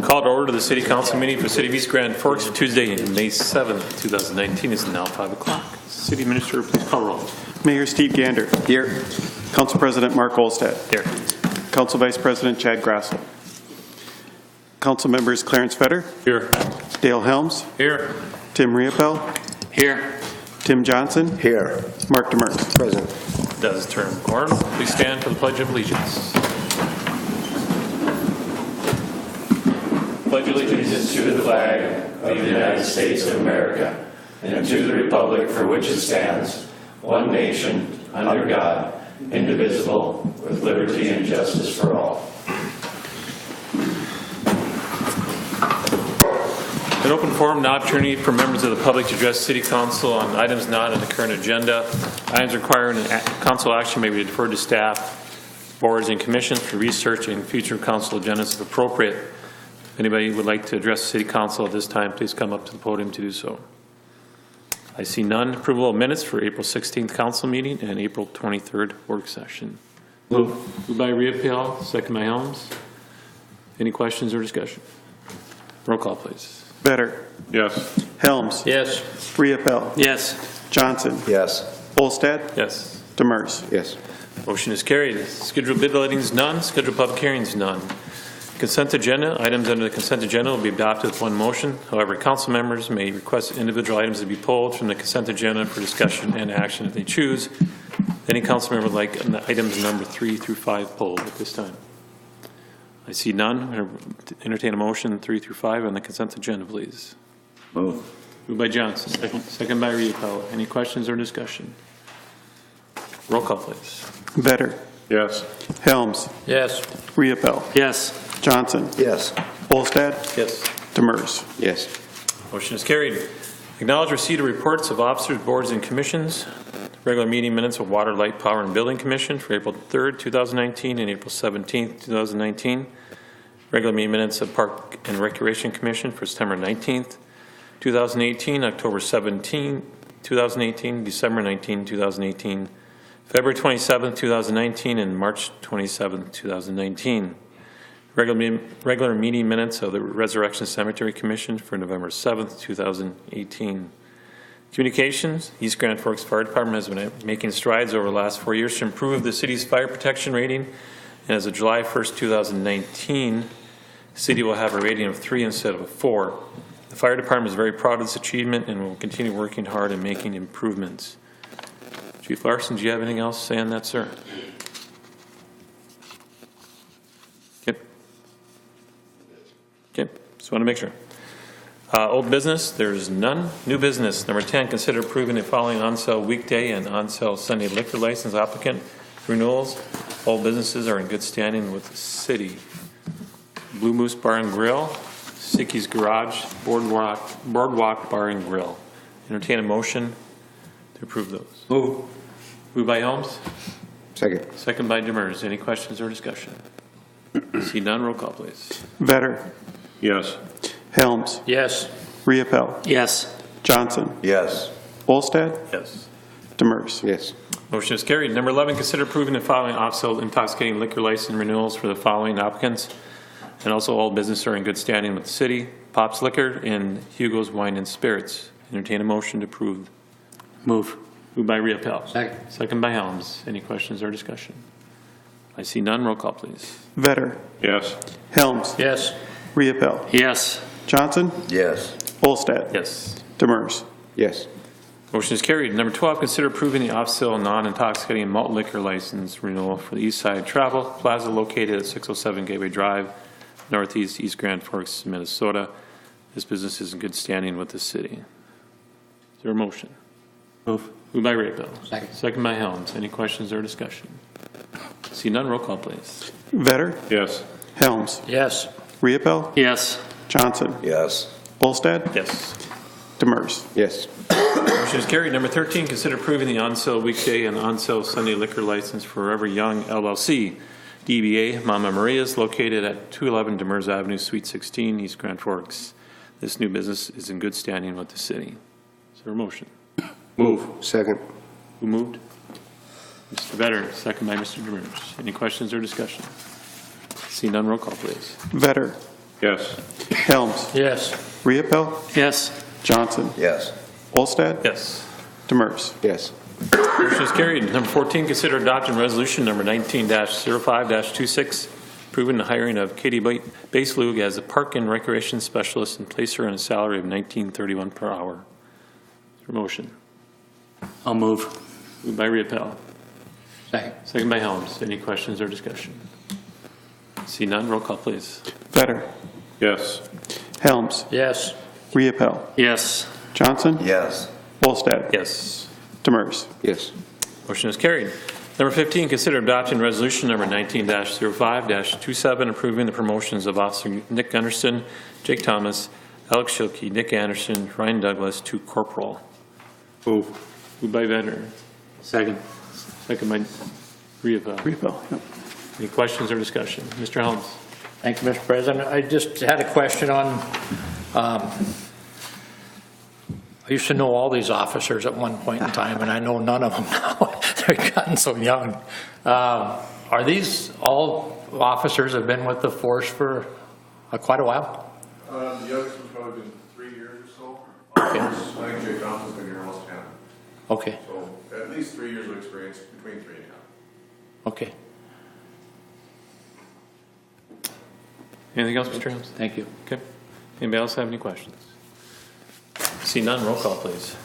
Call to order the City Council meeting for City of East Grand Forks for Tuesday, May 7th, 2019. It's now 5 o'clock. City Minister, please call roll. Mayor Steve Gander. Here. Council President Mark Olstad. Here. Council Vice President Chad Grassel. Council members Clarence Fetter. Here. Dale Helms. Here. Tim Riopel. Here. Tim Johnson. Here. Mark Demers. Present. Does term quorum. Please stand for the Pledge of Allegiance. Pledge allegiance to the flag of the United States of America and to the republic for which it stands, one nation, under God, indivisible, with liberty and justice for all. An open forum, an opportunity for members of the public to address City Council on items not on the current agenda. Items requiring council action may be deferred to staff, boards, and commissions for research and future council agendas if appropriate. If anybody would like to address the City Council at this time, please come up to the podium to do so. I see none. Approval of minutes for April 16th council meeting and April 23rd work session. Moved by Riopel, second by Helms. Any questions or discussion? Roll call, please. Vetter. Yes. Helms. Yes. Riopel. Yes. Johnson. Yes. Olstad. Yes. Demers. Yes. Motion is carried. Scheduled bid lettings, none. Scheduled public hearings, none. Consent agenda. Items under the consent agenda will be adopted with one motion. However, council members may request individual items to be pulled from the consent agenda for discussion and action if they choose. Any council member would like items number 3 through 5 pulled at this time? I see none. Entertain a motion 3 through 5 on the consent agenda, please. Move. Moved by Johnson. Second by Riopel. Any questions or discussion? Roll call, please. Vetter. Yes. Helms. Yes. Riopel. Yes. Johnson. Yes. Olstad. Yes. Demers. Yes. Motion is carried. Acknowledge receipt of reports of officers, boards, and commissions. Regular meeting minutes of Water, Light, Power, and Building Commission for April 3rd, 2019 and April 17th, 2019. Regular meeting minutes of Park and Recreation Commission for September 19th, 2018, October 17, 2018, December 19, 2018, February 27th, 2019, and March 27th, 2019. Regular meeting minutes of the Resurrection Cemetery Commission for November 7th, 2018. Communications, East Grand Forks Fire Department has been making strides over the last 4 years to improve the city's fire protection rating. And as of July 1st, 2019, the city will have a rating of 3 instead of a 4. The fire department is very proud of this achievement and will continue working hard and making improvements. Chief Larson, do you have anything else to say on that, sir? Okay, just want to make sure. Old business, there's none. New business, number 10, consider approving the following on-sale weekday and on-sale Sunday liquor license applicant renewals. All businesses are in good standing with the city. Blue Moose Bar and Grill, Sicky's Garage, Boardwalk Bar and Grill. Entertain a motion to approve those. Move. Moved by Helms. Second. Second by Demers. Any questions or discussion? See none. Roll call, please. Vetter. Yes. Helms. Yes. Riopel. Yes. Johnson. Yes. Olstad. Yes. Demers. Yes. Motion is carried. Number 11, consider approving the following off-sale intoxicating liquor license renewals for the following applicants. And also all businesses are in good standing with the city. Pop's Liquor and Hugo's Wine and Spirits. Entertain a motion to approve. Move. Moved by Riopel. Second. Second by Helms. Any questions or discussion? I see none. Roll call, please. Vetter. Yes. Helms. Yes. Riopel. Yes. Johnson. Yes. Olstad. Yes. Demers. Yes. Motion is carried. Number 12, consider approving the off-sale non-intoxicating malt liquor license renewal for the East Side Travel Plaza located at 607 Gateway Drive, Northeast East Grand Forks, Minnesota. This business is in good standing with the city. Is there a motion? Move. Moved by Riopel. Second. Second by Helms. Any questions or discussion? See none. Roll call, please. Vetter. Yes. Helms. Yes. Riopel. Yes. Johnson. Yes. Olstad. Yes. Demers. Yes. Motion is carried. Number 13, consider approving the on-sale weekday and on-sale Sunday liquor license for Forever Young LLC, DBA Mama Maria's, located at 211 Demers Avenue, Suite 16, East Grand Forks. This new business is in good standing with the city. Is there a motion? Move. Second. Who moved? Mr. Vetter, second by Mr. Demers. Any questions or discussion? See none, roll call, please. Vetter, Yes. Helms, Yes. Riepel, Yes. Johnson, Yes. Olstad, Yes. Demers. Yes. Motion is carried. Number 14, consider adopting resolution number 19-05-26, approving the hiring of Katie Baselug as a park and recreation specialist and place her on a salary of $19.31 per hour. Is there a motion? I'll move. Moved by Riepel. Second. Second by Helms. Any questions or discussion? See none, roll call, please. Vetter, Yes. Helms, Yes. Riepel, Yes. Johnson, Yes. Olstad, Yes. Demers. Yes. Motion is carried. Number 15, consider adopting resolution number 19-05-27, approving the promotions of Officer Nick Gunderston, Jake Thomas, Alex Schilke, Nick Anderson, Ryan Douglas to corporal. Move. Moved by Vetter. Second. Second by Riepel. Riepel, yep. Any questions or discussion? Mr. Helms? Thank you, Mr. President. I just had a question on, I used to know all these officers at one point in time, and I know none of them now. They're gotten so young. Are these all officers have been with the force for quite a while? The youngest one's probably been 3 years or so. Okay. I think Jake Johnson's been here almost 10. Okay, So at least 3 years of experience, between 3 and 10. okay. Anything else, Mr. Helms? Thank you. Okay. Anybody else have any questions? See none, roll call, please.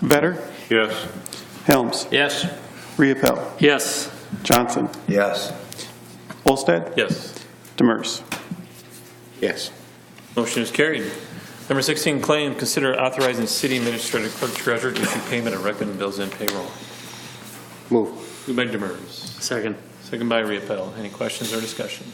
Vetter, Yes. Helms, Yes. Riepel, Yes. Johnson, Yes. Olstad, Yes. Demers. Yes. Motion is carried. Number 16, claim, consider authorizing city administrator clerk treasurer to issue payment of recommended bills and payroll. Move. Moved by Demers. Second. Second by Riepel. Any questions or discussion?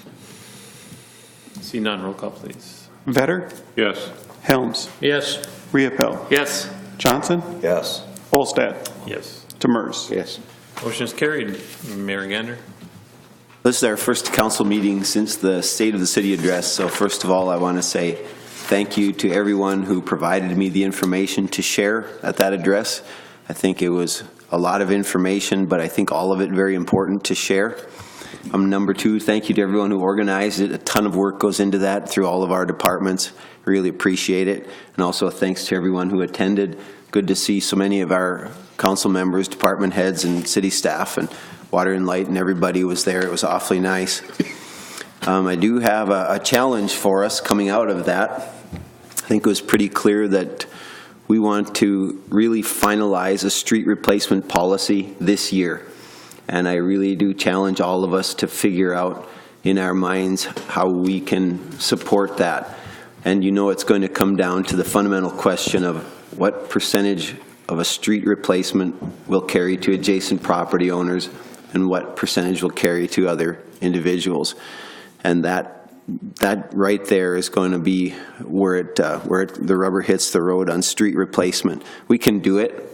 See none, roll call, please. Vetter, Yes. Helms, Yes. Riepel, Yes. Johnson, Yes. Olstad, Yes. Demers. Yes. Motion is carried. Mayor Gander. This is our first council meeting since the State of the City address, so first of all, I want to say thank you to everyone who provided me the information to share at that address. I think it was a lot of information, but I think all of it very important to share. Number two, thank you to everyone who organized it. A ton of work goes into that through all of our departments. Really appreciate it. And also thanks to everyone who attended. Good to see so many of our council members, department heads, and city staff, and Water and Light, and everybody was there. It was awfully nice. I do have a challenge for us coming out of that. I think it was pretty clear that we want to really finalize a street replacement policy this year. And I really do challenge all of us to figure out in our minds how we can support that. And you know it's going to come down to the fundamental question of what percentage of a street replacement will carry to adjacent property owners and what percentage will carry to other individuals. And that right there is going to be where the rubber hits the road on street replacement. We can do it.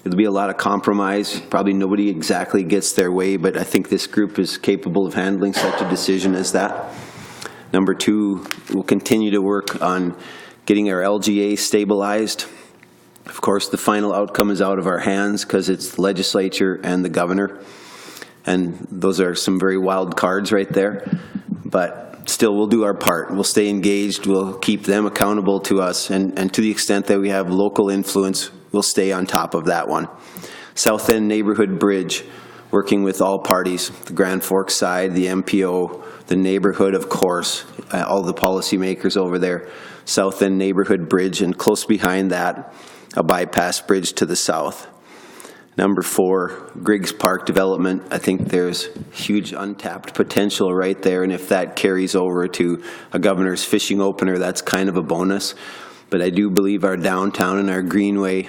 It'll be a lot of compromise. Probably nobody exactly gets their way, but I think this group is capable of handling such a decision as that. Number two, we'll continue to work on getting our LGA stabilized. Of course, the final outcome is out of our hands because it's the legislature and the governor. And those are some very wild cards right there. But still, we'll do our part. We'll stay engaged. We'll keep them accountable to us. And to the extent that we have local influence, we'll stay on top of that one. South End Neighborhood Bridge, working with all parties, the Grand Forks side, the MPO, the neighborhood, of course, all the policymakers over there. South End Neighborhood Bridge, and close behind that, a bypass bridge to the south. Number four, Griggs Park development. I think there's huge untapped potential right there, and if that carries over to a governor's fishing opener, that's kind of a bonus. But I do believe our downtown and our greenway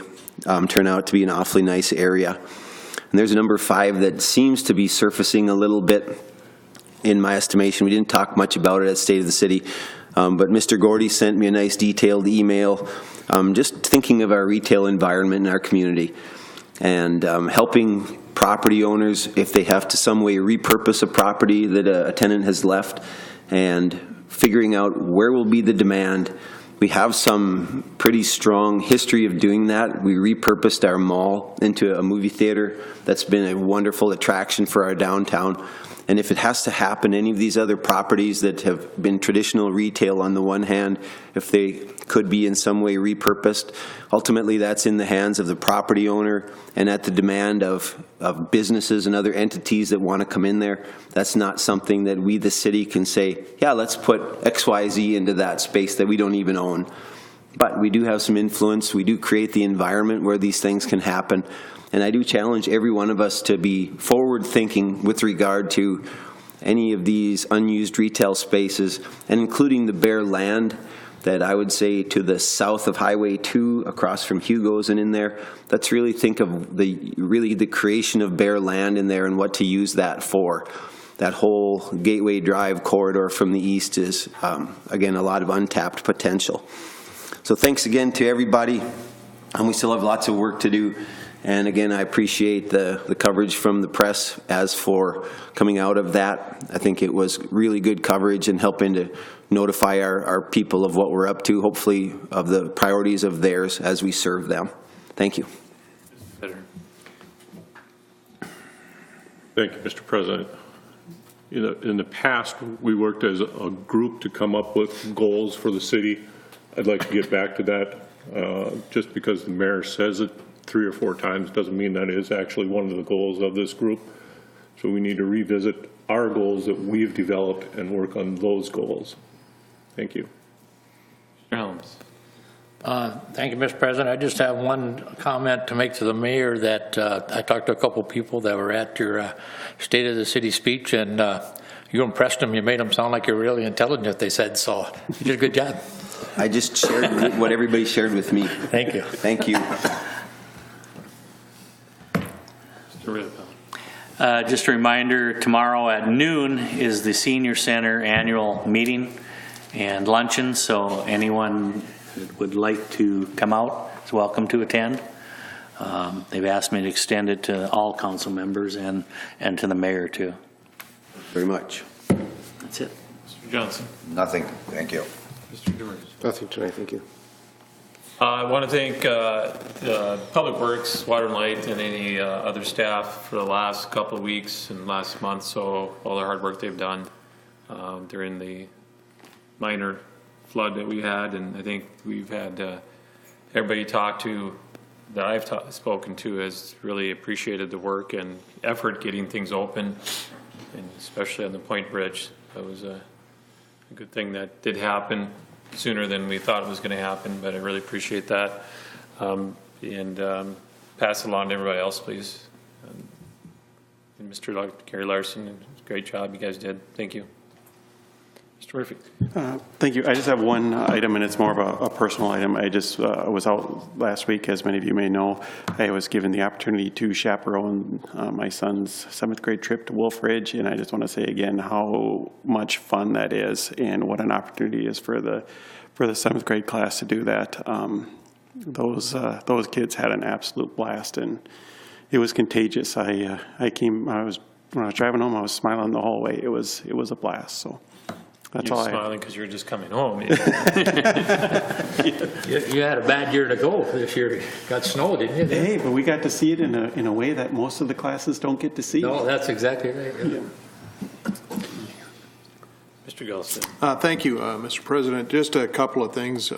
turn out to be an awfully nice area. And there's a number five that seems to be surfacing a little bit in my estimation. We didn't talk much about it at State of the City, but Mr. Gordy sent me a nice detailed email just thinking of our retail environment in our community and helping property owners if they have to some way repurpose a property that a tenant has left and figuring out where will be the demand. We have some pretty strong history of doing that. We repurposed our mall into a movie theater. That's been a wonderful attraction for our downtown. And if it has to happen, any of these other properties that have been traditional retail on the one hand, if they could be in some way repurposed, ultimately that's in the hands of the property owner and at the demand of businesses and other entities that want to come in there. That's not something that we, the city, can say, yeah, let's put XYZ into that space that we don't even own. But we do have some influence. We do create the environment where these things can happen. And I do challenge every one of us to be forward-thinking with regard to any of these unused retail spaces, and including the bare land that I would say to the south of Highway 2, across from Hugo's and in there. Let's really think of the creation of bare land in there and what to use that for. That whole Gateway Drive corridor from the east is, again, a lot of untapped potential. So thanks again to everybody, and we still have lots of work to do. And again, I appreciate the coverage from the press as for coming out of that. I think it was really good coverage and helping to notify our people of what we're up to, hopefully of the priorities of theirs as we serve them. Thank you. Thank you, Mr. President. In the past, we worked as a group to come up with goals for the city. I'd like to get back to that. Just because the mayor says it 3 or 4 times doesn't mean that is actually one of the goals of this group. So we need to revisit our goals that we've developed and work on those goals. Thank you. Mr. Helms. Thank you, Mr. President. I just have one comment to make to the mayor that I talked to a couple people that were at your State of the City speech, and you impressed them. You made them sound like you're really intelligent, they said, so you did a good job. I just shared what everybody shared with me. Thank you. Thank you. Just a reminder, tomorrow at noon is the Senior Center annual meeting and luncheon, so anyone that would like to come out is welcome to attend. They've asked me to extend it to all council members and to the mayor too. Very much. That's it. Mr. Johnson. Nothing, thank you. Mr. Demers. Nothing tonight, thank you. I want to thank Public Works, Water and Light, and any other staff for the last couple of weeks and last month, so all the hard work they've done during the minor flood that we had. And I think we've had everybody talk to that I've spoken to has really appreciated the work and effort getting things open, and especially on the Point Bridge. That was a good thing that did happen sooner than we thought it was going to happen, but I really appreciate that. And pass it along to everybody else, please. And Mr. Gary Larson, great job you guys did. Thank you. Mr. Murphy. Thank you. I just have one item, and it's more of a personal item. I just was out last week, as many of you may know. I was given the opportunity to chaperone my son's 7th grade trip to Wolf Ridge, and I just want to say again how much fun that is and what an opportunity it is for the 7th grade class to do that. Those kids had an absolute blast, and it was contagious. When I was driving home, I was smiling the whole way. It was a blast. So. That's You're all smiling because you're just coming home. You had a bad year to go this year. Got snow, didn't you? Hey, but we got to see it in a way that most of the classes don't get to see. No, that's exactly right. Yeah. Mr. Gelston. Thank you, Mr. President. Just a couple of things.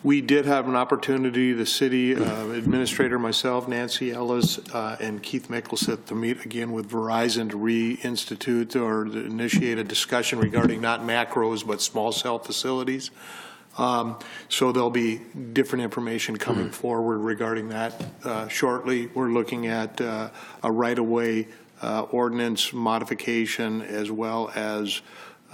We did have an opportunity, the city administrator, myself, Nancy Ellis, and Keith Mickelson, to meet again with Verizon to reinstitute or to initiate a discussion regarding not macros but small cell facilities. So there'll be different information coming forward regarding that shortly. We're looking at a right-of-way ordinance modification as well as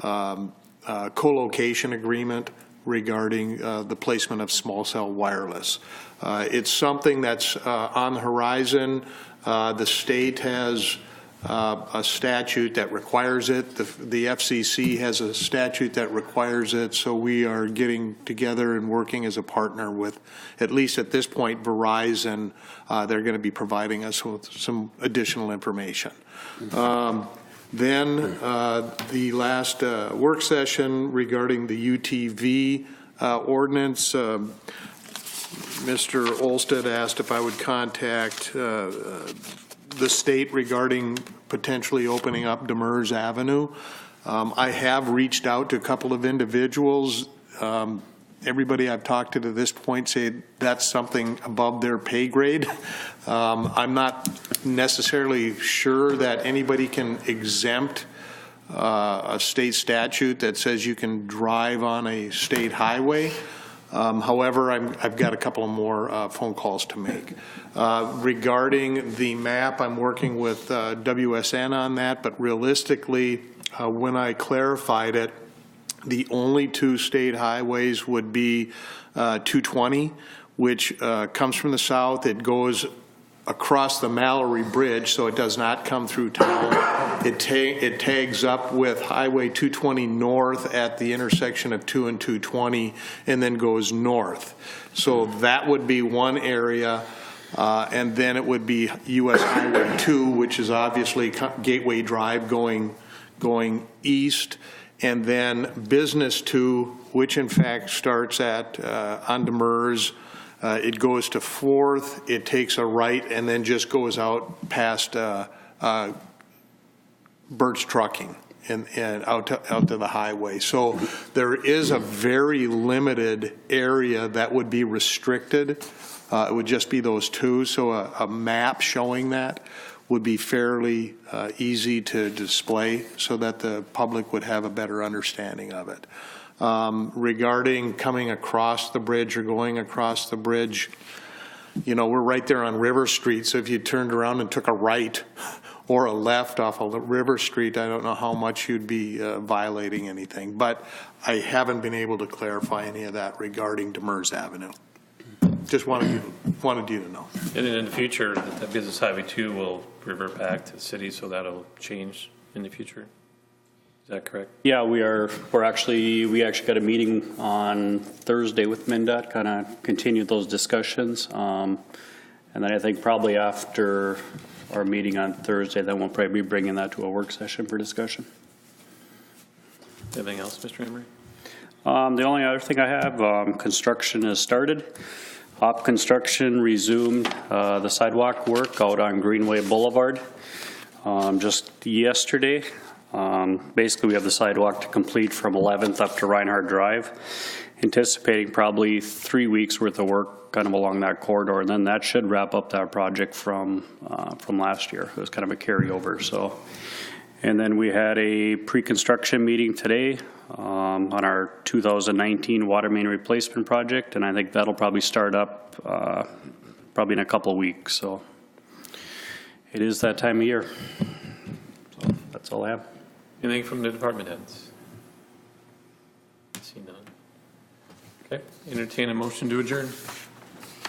co-location agreement regarding the placement of small cell wireless. It's something that's on the horizon. The state has a statute that requires it. The FCC has a statute that requires it. So we are getting together and working as a partner with, at least at this point, Verizon. They're going to be providing us with some additional information. Then the last work session regarding the UTV ordinance, Mr. Olsted asked if I would contact the state regarding potentially opening up Demers Avenue. I have reached out to a couple of individuals. Everybody I've talked to this point say that's something above their pay grade. I'm not necessarily sure that anybody can exempt a state statute that says you can drive on a state highway. However, I've got a couple of more phone calls to make. Regarding the map, I'm working with WSN on that, but realistically, when I clarified it, the only two state highways would be 220, which comes from the south. It goes across the Mallory Bridge, so it does not come through town. It tags up with Highway 220 north at the intersection of 2 and 220, and then goes north. So that would be one area. And then it would be US Highway 2, which is obviously Gateway Drive going east. And then Business 2, which in fact starts at on Demers. It goes to 4th, it takes a right, and then just goes out past Burt's Trucking and out to the highway. So there is a very limited area that would be restricted. It would just be those two. So a map showing that would be fairly easy to display so that the public would have a better understanding of it. Regarding coming across the bridge or going across the bridge, you know, we're right there on River Street, so if you turned around and took a right or a left off of River Street, I don't know how much you'd be violating anything, but I haven't been able to clarify any of that regarding Demers Avenue. Just wanted you to know. And then in the future, that Business Highway 2 will revert back to the city, so that'll change in the future. Is that correct? Yeah, we actually got a meeting on Thursday with MnDOT, kind of continued those discussions. And then I think probably after our meeting on Thursday, then we'll probably be bringing that to a work session for discussion. Anything else, Mr. Emery? The only other thing I have, construction has started. Hop construction resumed the sidewalk work out on Greenway Boulevard just yesterday. Basically, we have the sidewalk to complete from 11th up to Reinhardt Drive, anticipating probably 3 weeks worth of work kind of along that corridor, and then that should wrap up that project from last year. It was kind of a carryover. So, and then we had a pre-construction meeting today on our 2019 water main replacement project, and I think that'll probably start up probably in a couple of weeks. So it is that time of year. So that's all I have. Anything from the department heads? See none. Okay, entertain a motion to adjourn.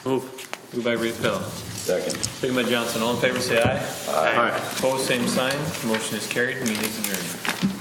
Moved by Reed-Pill. Second by Johnson. All in favor say aye. Aye. Opposed, same sign. Motion is carried. Meeting is adjourned.